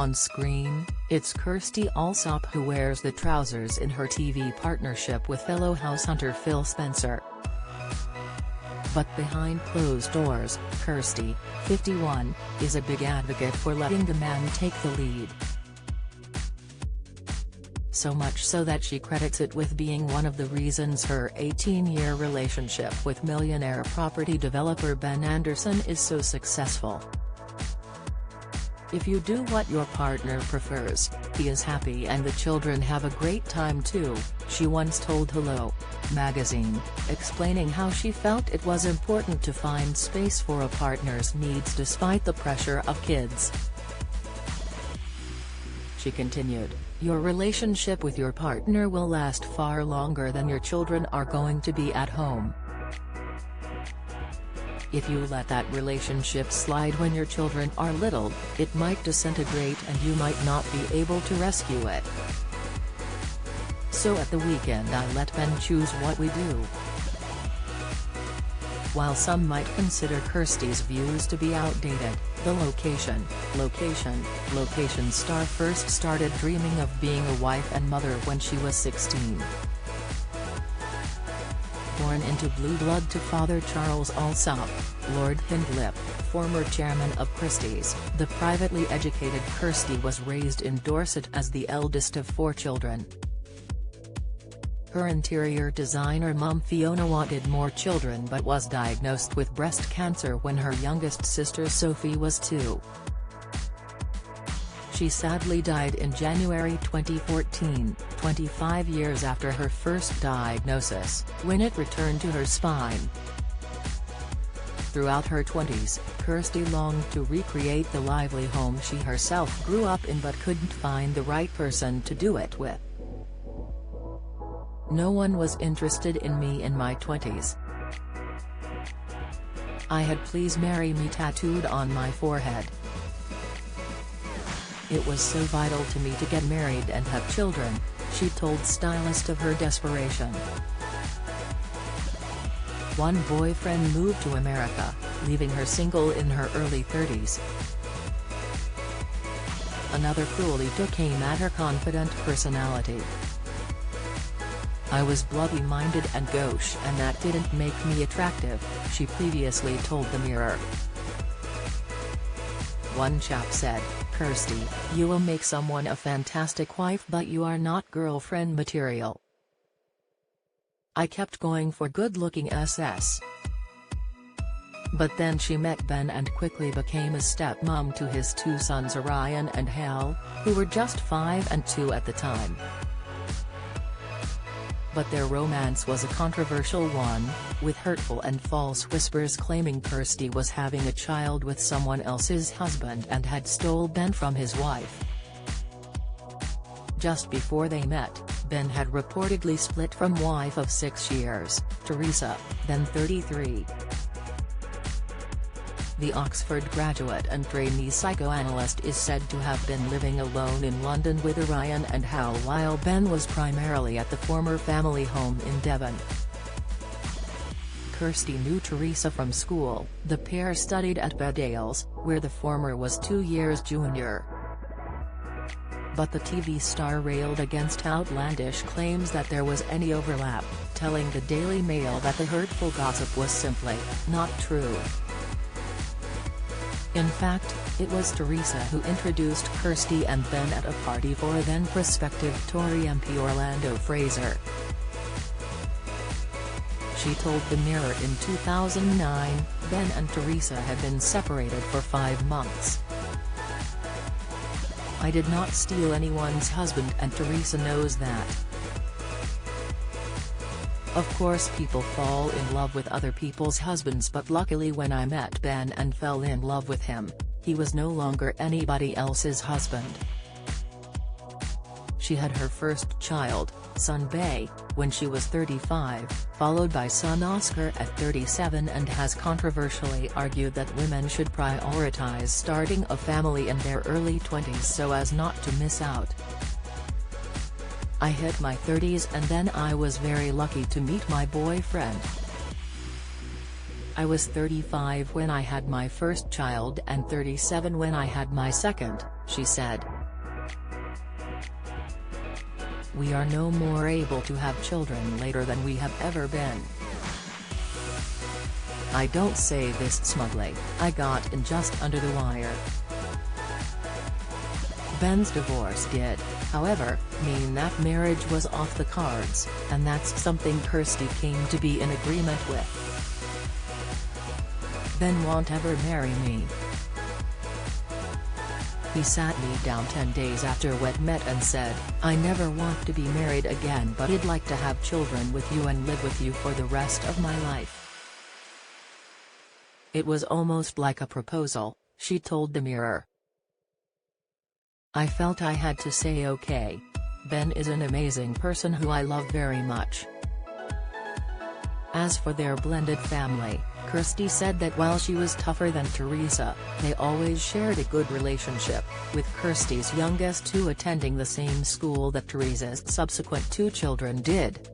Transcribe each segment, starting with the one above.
On screen, it's Kirstie Allsopp who wears the trousers in her TV partnership with fellow house hunter Phil Spencer. But behind closed doors, Kirstie, 51, is a big advocate for letting the man take the lead. So much so that she credits it with being one of the reasons her 18-year relationship with millionaire property developer Ben Anderson is so successful. "If you do what your partner prefers, he is happy and the children have a great time too," she once told Hello! Magazine, explaining how she felt it was important to find space for a partner's needs despite the pressure of kids. She continued, "Your relationship with your partner will last far longer than your children are going to be at home. If you let that relationship slide when your children are little, it might disintegrate and you might not be able to rescue it. So at the weekend I let Ben choose what we do." While some might consider Kirstie's views to be outdated, the location star first started dreaming of being a wife and mother when she was 16. Born into blue blood to father Charles Allsopp, Lord Hindlip, former chairman of Christie's, the privately educated Kirstie was raised in Dorset as the eldest of 4 children. Her interior designer mum Fiona wanted more children but was diagnosed with breast cancer when her youngest sister Sophie was 2. She sadly died in January 2014, 25 years after her first diagnosis, when it returned to her spine. Throughout her 20s, Kirstie longed to recreate the lively home she herself grew up in but couldn't find the right person to do it with. "No one was interested in me in my 20s. I had 'Please Marry Me' tattooed on my forehead. It was so vital to me to get married and have children," she told stylist of her desperation. One boyfriend moved to America, leaving her single in her early 30s. Another cruelly took aim at her confident personality. "I was bloody-minded and gauche and that didn't make me attractive," she previously told the Mirror. One chap said, "Kirstie, you will make someone a fantastic wife but you are not girlfriend material." "I kept going for good-looking SS. But then she met Ben and quickly became a stepmom to his 2 sons Orion and Hal, who were just 5 and 2 at the time." But their romance was a controversial one, with hurtful and false whispers claiming Kirstie was having a child with someone else's husband and had stole Ben from his wife. Just before they met, Ben had reportedly split from wife of 6 years, Teresa, then 33. The Oxford graduate and trainee psychoanalyst is said to have been living alone in London with Orion and Hal while Ben was primarily at the former family home in Devon. Kirstie knew Teresa from school. The pair studied at Bedales, where the former was 2 years junior. But the TV star railed against outlandish claims that there was any overlap, telling the Daily Mail that the hurtful gossip was simply not true. In fact, it was Teresa who introduced Kirstie and Ben at a party for then prospective Tory MP Orlando Fraser. She told the Mirror in 2009, Ben and Teresa had been separated for 5 months. "I did not steal anyone's husband and Teresa knows that. Of course people fall in love with other people's husbands but luckily when I met Ben and fell in love with him, he was no longer anybody else's husband." She had her first child, son Bay, when she was 35, followed by son Oscar at 37 and has controversially argued that women should prioritize starting a family in their early 20s so as not to miss out. "I hit my 30s and then I was very lucky to meet my boyfriend. I was 35 when I had my first child and 37 when I had my second, she said. We are no more able to have children later than we have ever been. I don't say this smugly, I got in just under the wire. Ben's divorce did, however, mean that marriage was off the cards, and that's something Kirstie came to be in agreement with. Ben won't ever marry me. He sat me down 10 days after we met and said, I never want to be married again, but I'd like to have children with you and live with you for the rest of my life. It was almost like a proposal, she told the Mirror. I felt I had to say okay. Ben is an amazing person who I love very much. As for their blended family, Kirstie said that while she was tougher than Teresa, they always shared a good relationship, with Kirstie's youngest two attending the same school that Teresa's subsequent two children did.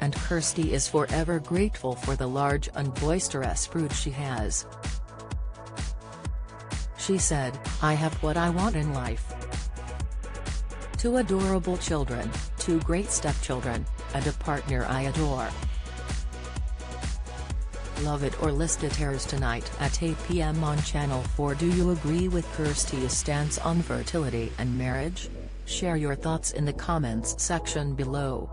And Kirstie is forever grateful for the large and boisterous brood she has. She said, I have what I want in life. 2 adorable children, 2 great stepchildren, and a partner I adore. Love It or List It airs tonight at 8 p.m. on Channel 4. Do you agree with Kirstie's stance on fertility and marriage? Share your thoughts in the comments section below.